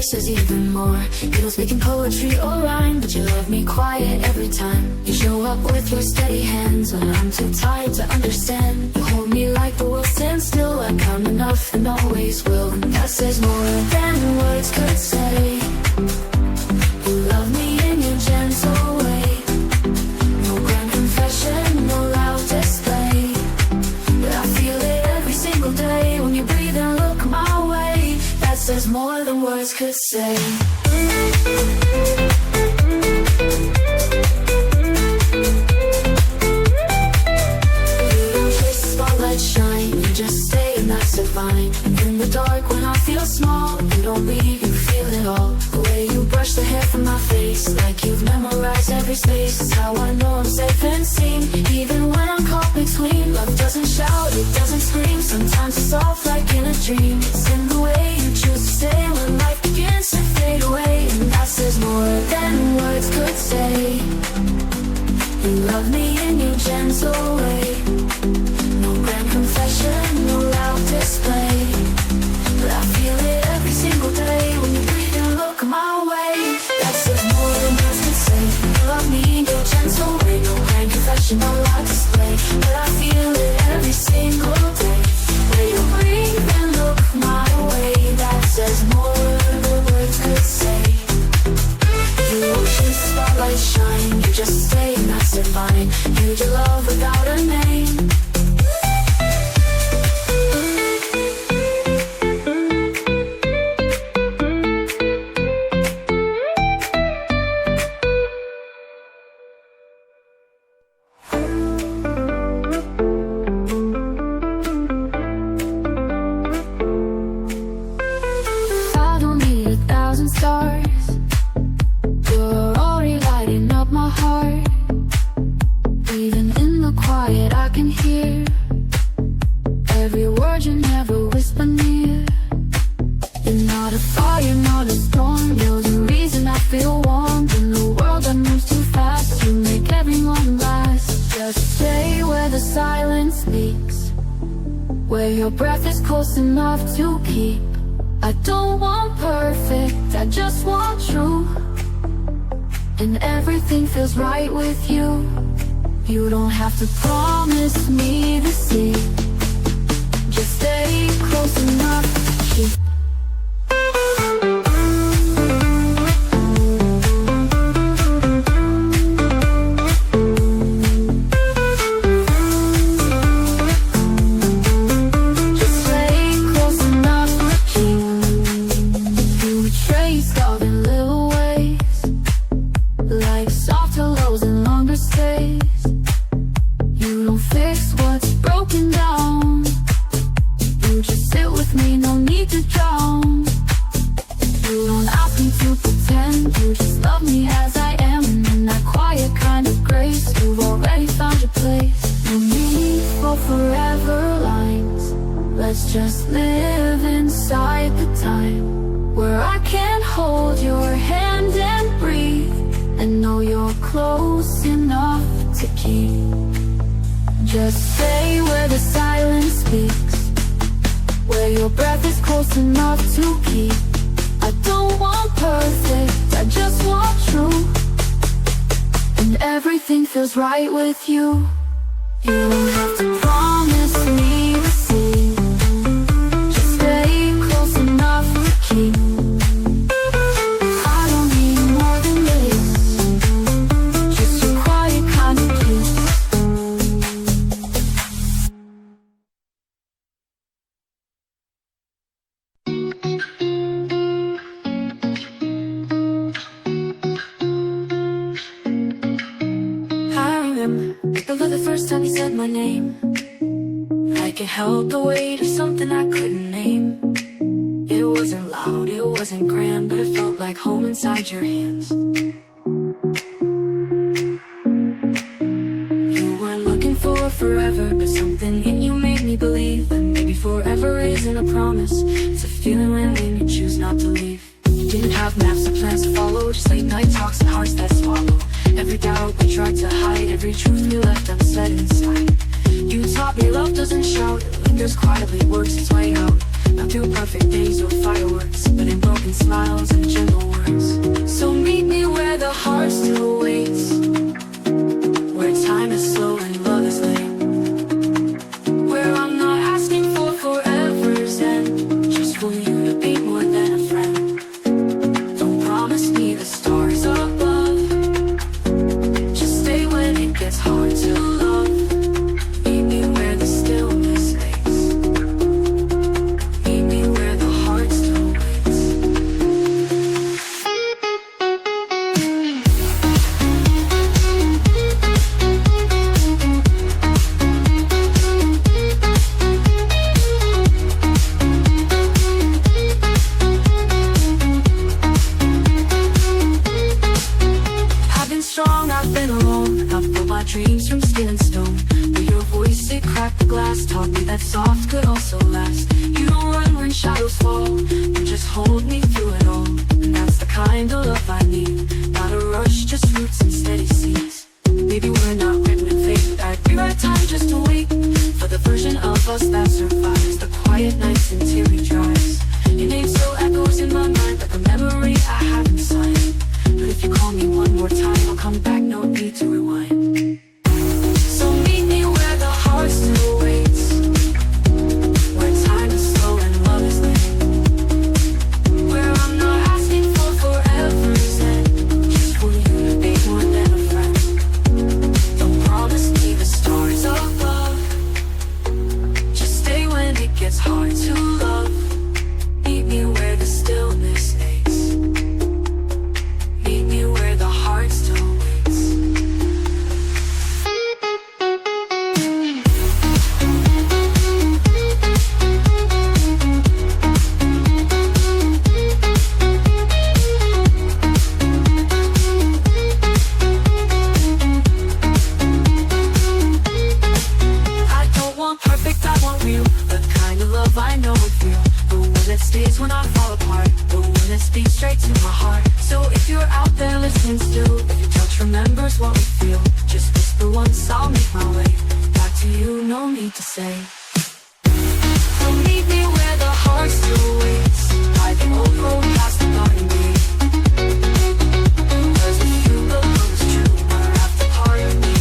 Says even more. You don't speak in poetry or rhyme, but you love me quiet every time. You show up with your steady hands when I'm too tired to understand. You hold me like the world stands still. I count enough and always will, and that says more than words could say. You love me in your gentle way. No grand confession, no loud display, but I feel it every single day when you breathe and look my way. That says more than words could say. Shine, you just stay and that's divine. In the dark when I feel small, you don't leave, you feel it all. The way you brush the hair from my face, like you've memorized every space, is how I know I'm safe and seen. Even when I'm caught between, love doesn't shout, it doesn't scream. Sometimes it's soft like in a dream. It's in the way you choose to stay when life begins to fade away, and that says more than words could say. You love me in your gentle way. Confession, no loud display, but I feel it every single day when you breathe and look my way. That says more than words can say. You love me in your gentle way. No grand confession, no loud display, but I feel it every single day when you breathe and look my way. That says more than words could say. You ocean spotlight shine, you just stay and that's divine. You do love without a name. Your breath is close enough to keep. I don't want perfect, I just want true. And everything feels right with you. You don't have to promise me the sea. Just stay close enough to keep. Just live inside the time where I can hold your hand and breathe, and know you're close enough to keep. Just stay where the silence speaks, where your breath is close enough to keep. I don't want perfect, I just want true. And everything feels right with you. You don't have to promise me the sea. I don't need more than this, just your quiet kind of peace. I remember the first time you said my name. I can't help the weight of something I couldn't name. It wasn't loud, it wasn't grand, but it felt like home inside your hands. You weren't looking for forever, but something in you made me believe that maybe forever isn't a promise. It's a feeling when you choose not to leave. You didn't have maps or plans to follow, just late night talks and hearts that swallow. Every doubt we tried to hide, every truth we left unsaid inside. You taught me love doesn't shout, it lingers quietly, works its way out. Not through perfect days or fireworks, but in broken smiles and gentle words. So meet me where the heart still waits, where time is slow and love is late, where I'm not asking for forever's end, just for you to be more than a friend. Don't promise me the stars above, just stay when it gets hard to love. Meet me where the stillness aches, meet me where the heart still waits. I've been strong, I've been alone, I've built my dreams from skin and stone. But your voice, it cracked the glass, taught me that soft could also last. You don't run when shadows fall, you just hold me through it all. And that's the kind of love I need, not a rush, just roots and steady seeds. Maybe we're not written in fate, I'd rewrite time just to wait for the version of us that survives the quiet nights and teary drives. Your name still echoes in my mind like a memory I have inside. But if you call me one more time, I'll come back, no need to rewind. So meet me where the heart still waits, where time is slow and love is late, where I'm not asking for forever's end, just for you to be more than a friend. Don't promise me the stars above, just stay when it gets hard to love. Meet me where the stillness aches, meet me where the heart still waits. I don't want perfect, I want real, the kind of love I know would feel, the one that stays when I fall apart, the one that speaks straight to my heart. So if you're out there listening still, if your touch remembers what we feel, just whisper once, I'll make my way back to you, no need to say. So meet me where the heart still waits, by the old road past the garden gate. 'Cause if you belongs true, we're at the part of me.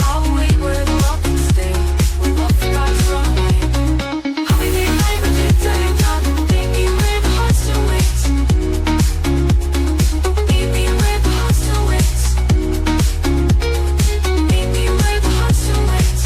I'll wait where the love can stay, where love forgot to run away. I'll be there night with the day done. Meet me where the heart still waits, meet me where the heart still waits, meet me where the heart still waits.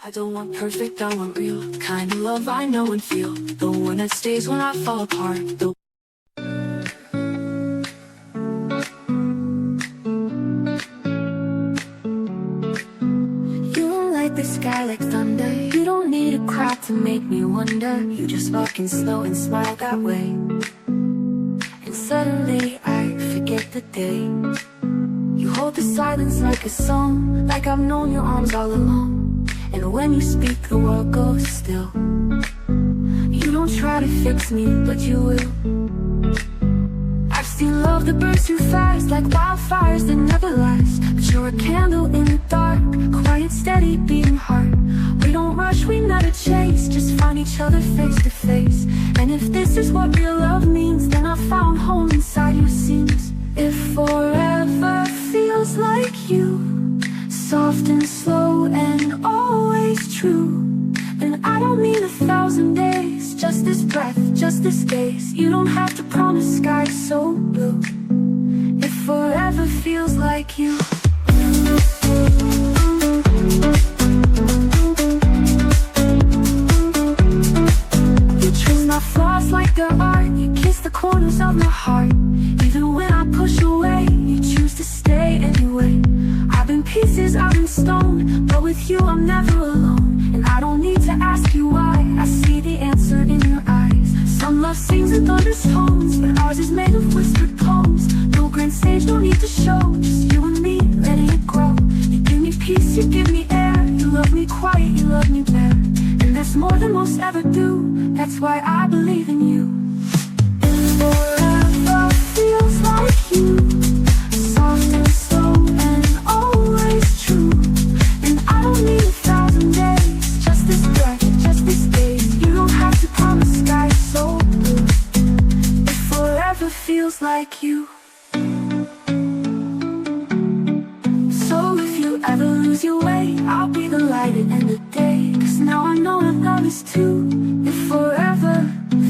I don't want perfect, I want real, the kind of love I know and feel, the one that stays when I fall apart, the You don't light the sky like thunder, you don't need a cry to make me wonder. You just walking slow and smile that way, and suddenly I forget the day. You hold the silence like a song, like I've known your arms all along. And when you speak, the world goes still. You don't try to fix me, but you will. I've seen love that burns too fast, like wildfires that never last. But you're a candle in the dark, quiet, steady, beating heart. We don't rush, we never chase, just find each other face to face. And if this is what real love means, then I found home inside your seams. If forever feels like you, soft and slow and always true, then I don't need 1,000 days, just this breath, just this gaze. You don't have to promise skies so blue, if forever feels like you. You trace my flaws like they're art, you kiss the corners of my heart. Even when I push away, you choose to stay anyway. I've been pieces, I've been stone, but with you I'm never alone. And I don't need to ask you why, I see the answer in your eyes. Some love sings in thunderous tones, but ours is made of whispered poems. No grand stage, no need to show, just you and me, letting it grow. quiet, you love me bare. And that's more than most ever do. That's why I believe in you. And forever feels like you, soft and slow and always true. And I don't need 1,000 days, just this breath, just this day. You don't have to promise skies so blue. It forever feels like you. So if you ever lose your way, I'll be the light at end of the day. 'Cause now I know that love is too. It forever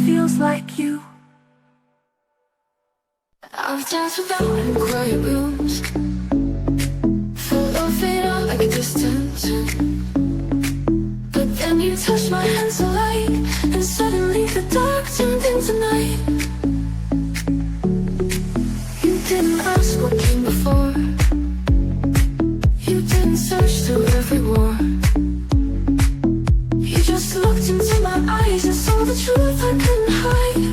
feels like you. I've danced without in quiet rooms, full of it all like a distance. But then you touched my hand so light, and suddenly the dark turned into night. You didn't ask what came before, you didn't search through every war. You just looked into my eyes and saw the truth I couldn't hide.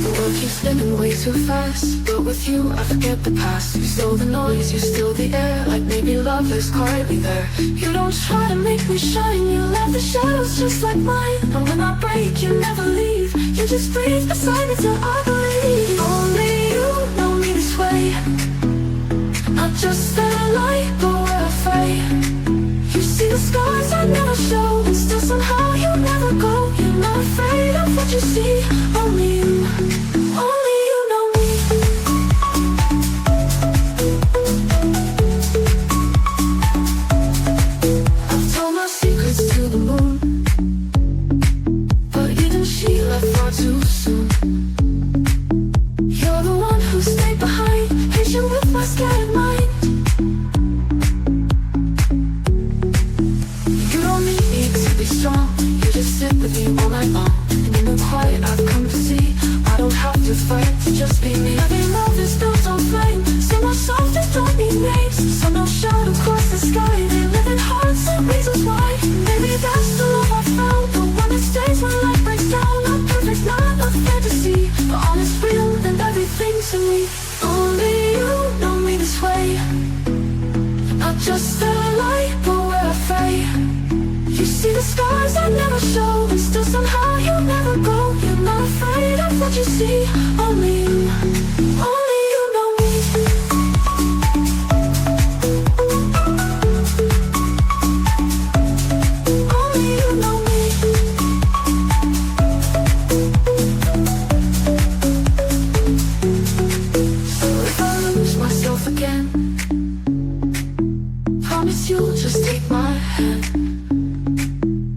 The world keeps spinning way too fast, but with you I forget the past. You still the noise, you still the air, like maybe love is quietly there. You don't try to make me shine, you left the shadows just like mine. And when I break, you never leave, you just breathe beside me till I believe. Only you know me this way, not just a light, but we're afraid. You see the scars I never show, and still somehow you never go. You're not afraid of what you see. Only you know me. I've told my secrets to the moon, but even she left far too soon. You're the one who stayed behind, patient with my scattered mind. You don't need me to be strong, you just sit with me all night long. And in the quiet I've come to see, I don't have to fight to just be me. Every love is built on flame, so much softer, don't need names. So no shadow across the sky, they live in hearts and reasons why. Maybe that's the love I found, the one that stays when life breaks down. Not perfect, not a fantasy, but honest, real, and everything to me. Only you know me this way, not just a light, but we're afraid. You see the scars I never show, and still somehow you never go. You're not afraid of what you see. Only you know me. Only you know me. So if I lose myself again, promise you'll just take my hand.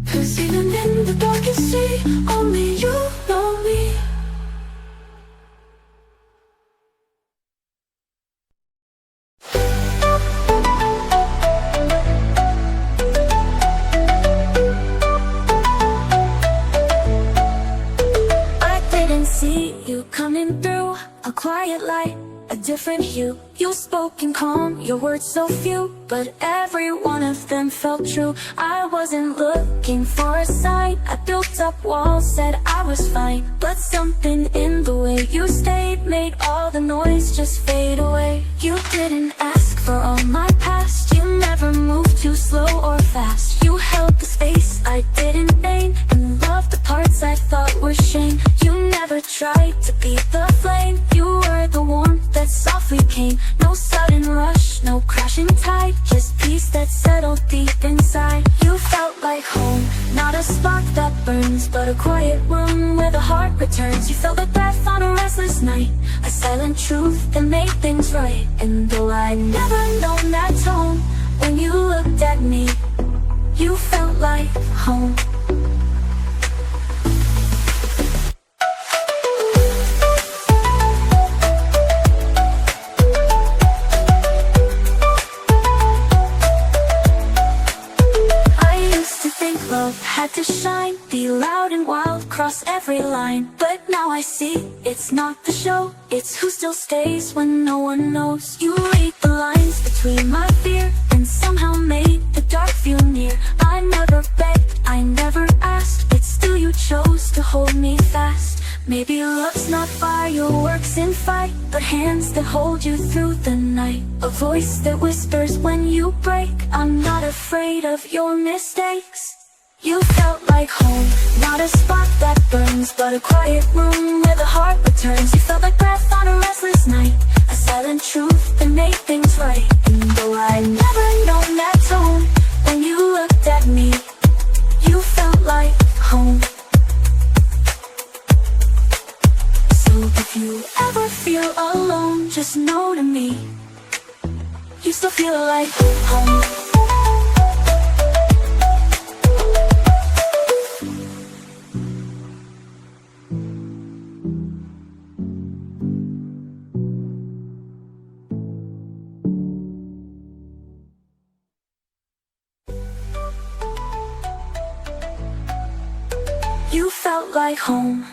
'Cause even in the darkest sea, only you know me. I didn't see you coming through, a quiet light, a different hue. You spoke in calm, your words so few, but every one of them felt true. I wasn't looking for a sign, I built up walls, said I was fine. But something in the way you stayed made all the noise just fade away. You didn't ask for all my past, you never moved too slow or fast. You held the space I didn't name, and loved the parts I thought were shame. You never tried to be the flame, you were the warmth that softly came. No sudden rush, no crashing tide, just peace that settled deep inside. You felt like home, not a spark that burns, but a quiet room where the heart returns. You felt the breath on a restless night, a silent truth that made things right. And though I'd never known that tone, when you looked at me, you felt like home. Love had to shine, be loud and wild, cross every line. But now I see, it's not the show, it's who still stays when no one knows. You read the lines between my fear, and somehow made the dark feel near. I never begged, I never asked, but still you chose to hold me fast. Maybe love's not fireworks in fight, but hands that hold you through the night. A voice that whispers when you break. I'm not afraid of your mistakes. You felt like home, not a spot that burns, but a quiet room where the heart returns. You felt like breath on a restless night, a silent truth that made things right. And though I'd never known that tone, when you looked at me, you felt like home. So if you ever feel alone, just know to me, you still feel like home. You felt like home.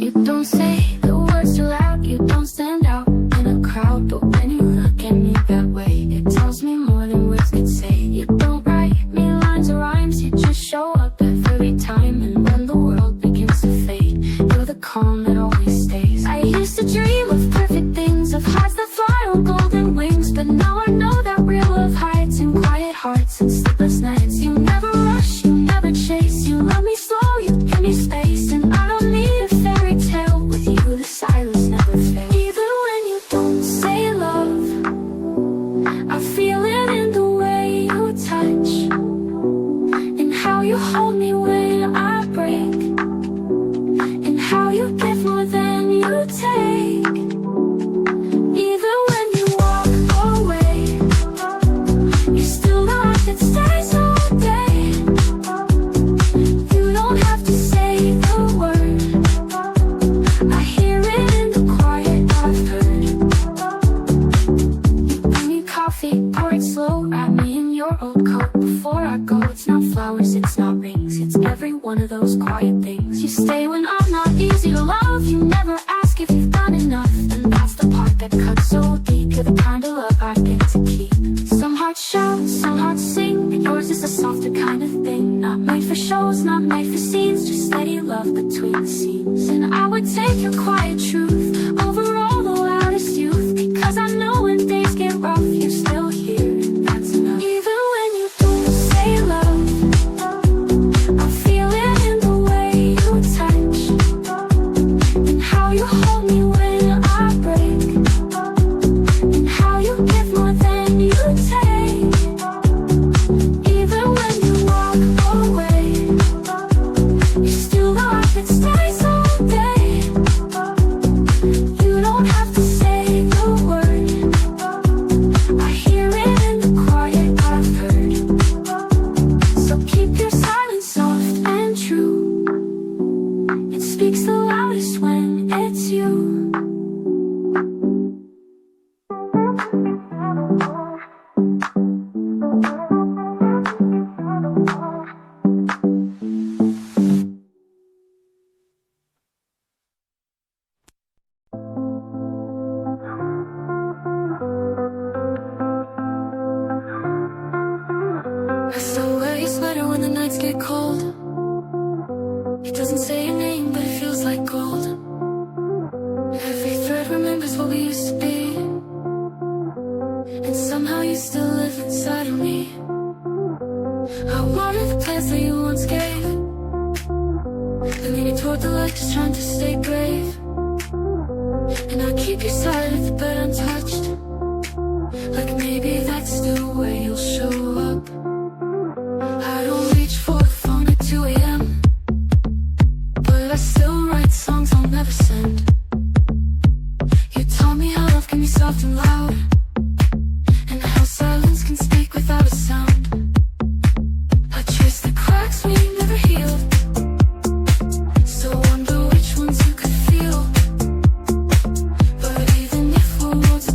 You don't say the words too loud, you don't stand out in a crowd, but when you look at me that way, it tells me more than words could say. You don't write me lines or rhymes, you just show up every time, and when the world begins to fade, you're the calm that always stays. I used to dream of perfect things, of hearts that fly on golden wings, but now I know that real love hides in quiet hearts and sleepless nights. You never rush, you never chase, you love me slow, you give me space, and I don't need a fairy tale. With you the silence never fades. Even when you don't say love, I feel it in the way you touch, and how you hold me when I break, and how you give more than you take. Even when you walk away, you're still the light that stays all day. You don't have to say the word, I hear it in the quiet I've heard. You bring me coffee, pour it slow, wrap me in your old coat before I go. It's not flowers, it's not rings, it's every one of those quiet things. You stay when I'm not easy to love, you never ask if you've done enough, and that's the part that cuts so deep. You're the kind of love I get to keep. Some hearts shout, some hearts sing, yours is a softer kind of thing, not made for shows, not made for scenes, just steady love between the seams. And I would take your quiet truth over all the loudest youth, because I know when days get rough, you're still here, and that's enough. Even when you don't say love, I feel it in the way you touch, and how you hold me when I break, and how you give more than you take. Even when you walk away, you're still the light that stays all day. You don't have to say the word, I hear it in the quiet I've heard. So keep your silence soft and true, it speaks the loudest when it's you. I still wear your sweater when the nights get cold. It doesn't say your name, but it feels like gold. Every thread remembers what we used to be, and somehow you still live inside of me. I wanted the plans that you once gave, leaning toward the light, just trying to stay brave. And I keep your side of the bed untouched, like maybe that's the way you'll show up. I don't reach for the phone at 2 a.m., but I still write songs I'll never send. You taught me how love can be soft and loud, and how silence can speak without a sound. I traced the cracks we never healed, so wonder which ones you could feel. But even if we're worlds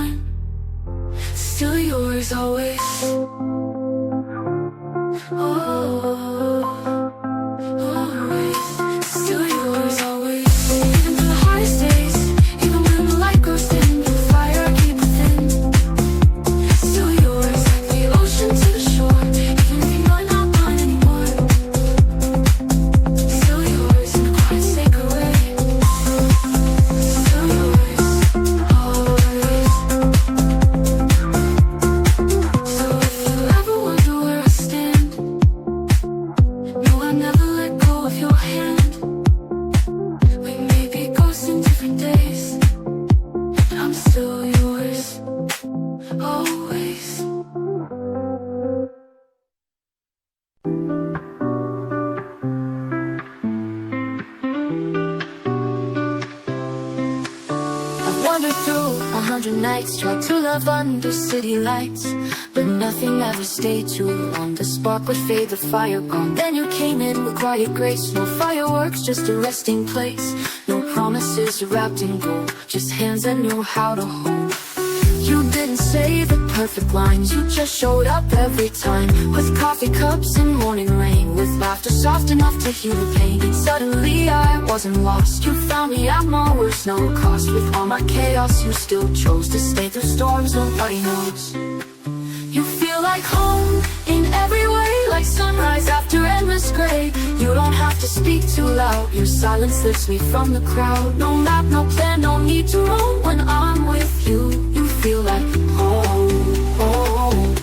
gone. Still yours always. Always. Still yours always. Even through the hardest days, even when the light goes dim, the fire I keep within. Still yours, like the ocean to the shore. Even if you know I'm not mine anymore. Still yours in a quiet, sacred way. Still yours, always. So if you ever wonder where I stand, no, I never let go of your hand. We may be ghosts in different days, but I'm still yours, always. I've wandered through 100 nights, tried to love under city lights, but nothing ever stayed too long. The spark would fade, the fire gone. Then you came in with quiet grace. No fireworks, just a resting place. No promises wrapped in gold, just hands that knew how to hold. You didn't say the perfect lines, you just showed up every time. With coffee cups and morning rain, with laughter soft enough to heal the pain. Suddenly I wasn't lost, you found me at my worst, no cost. With all my chaos, you still chose to stay through storms nobody knows. You feel like home in every way, like sunrise after endless gray. You don't have to speak too loud, your silence lifts me from the crowd. No map, no plan, no need to roam. When I'm with you, you feel like home, home.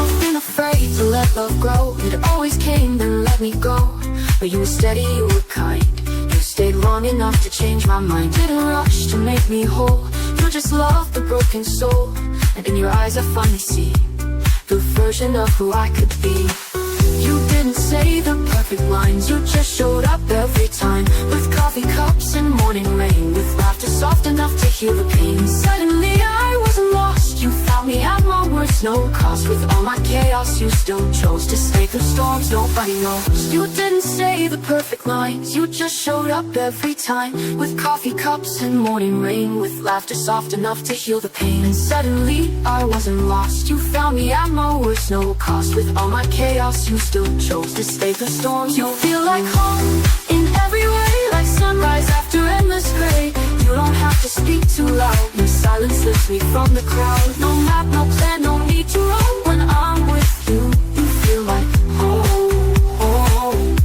I've been afraid to let love grow. It always came, then let me go. But you were steady, you were kind. You stayed long enough to change my mind. Didn't rush to make me whole. You just loved the broken soul. And in your eyes I finally see the version of who I could be. You didn't say the perfect lines, you just showed up every time. With coffee cups and morning rain, with laughter soft enough to heal the pain. Suddenly I wasn't lost, you found me at my worst, no cost. With all my chaos, you still chose to stay through storms nobody knows. You didn't say the perfect lines, you just showed up every time. With coffee cups and morning rain, with laughter soft enough to heal the pain. And suddenly I wasn't lost, you found me at my worst, no cost. With all my chaos, you still chose to stay through storms. You feel like home in every way, like sunrise after endless gray. You don't have to speak too loud, your silence lifts me from the crowd. No map, no plan, no need to roam. When I'm with you, you feel like home, home.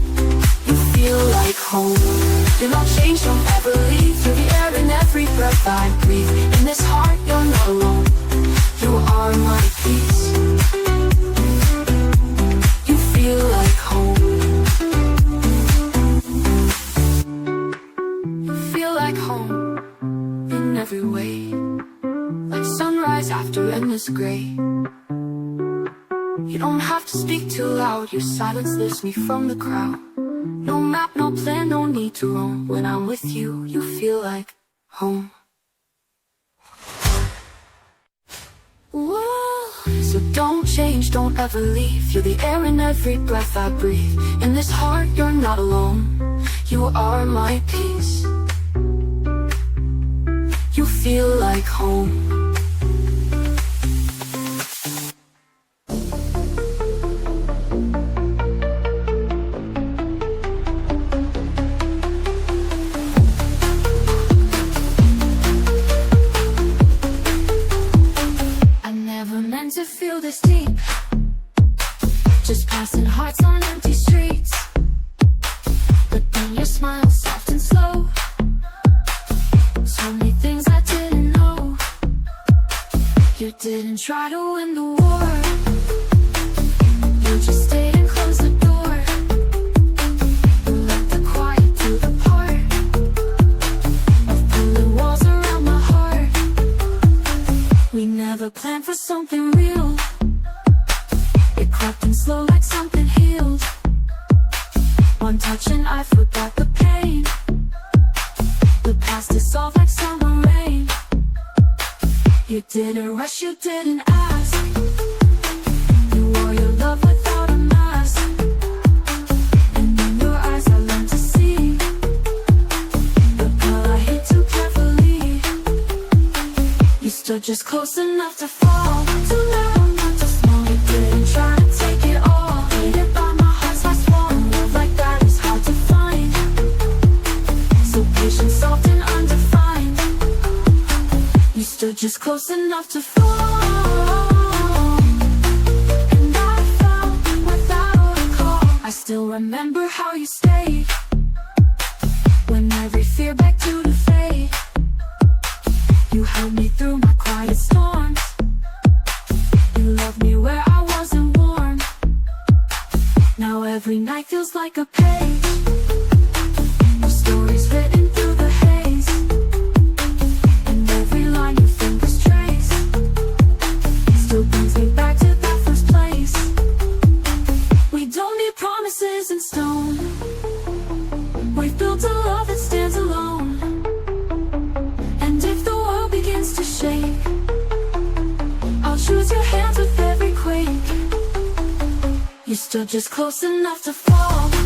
You feel like home. You're not changed, don't ever leave. You're the air in every breath I breathe. In this heart, you're not alone. You are my peace. You feel like home. You feel like home in every way, like sunrise after endless gray. You don't have to speak too loud, your silence lifts me from the crowd. No map, no plan, no need to roam. When I'm with you, you feel like home. Whoa. So don't change, don't ever leave. You're the air in every breath I breathe. In this heart, you're not alone. You are my peace. You feel like home. To feel this deep, just passing hearts on empty streets. But then your smile soft and slow, so many things I didn't know. You didn't try to win the war, you just stayed and closed the door. You let the quiet do the part of building walls around my heart. We never planned for something real. It crept in slow like something healed. One touch and I forgot the pain. The past dissolved like summer rain. You didn't rush, you didn't ask. You wore your love without a mask. stood just close enough to fall. Too loud, not too small. You didn't try to take it all. Hated by my heart's last one. Love like that is hard to find. So patient, soft and undefined. You stood just close enough to fall. And I fell without a call. I still remember how you stayed when every fear begged you to fade. You held me through my quiet storms. You loved me where I wasn't warm. Now every night feels like a page. Your stories written through the haze. And every line your fingers trace still brings me back to that first place. We don't need promises in stone. We've built a love that stands alone. To shake, I'll choose your hands with every quake. You stood just close enough to fall.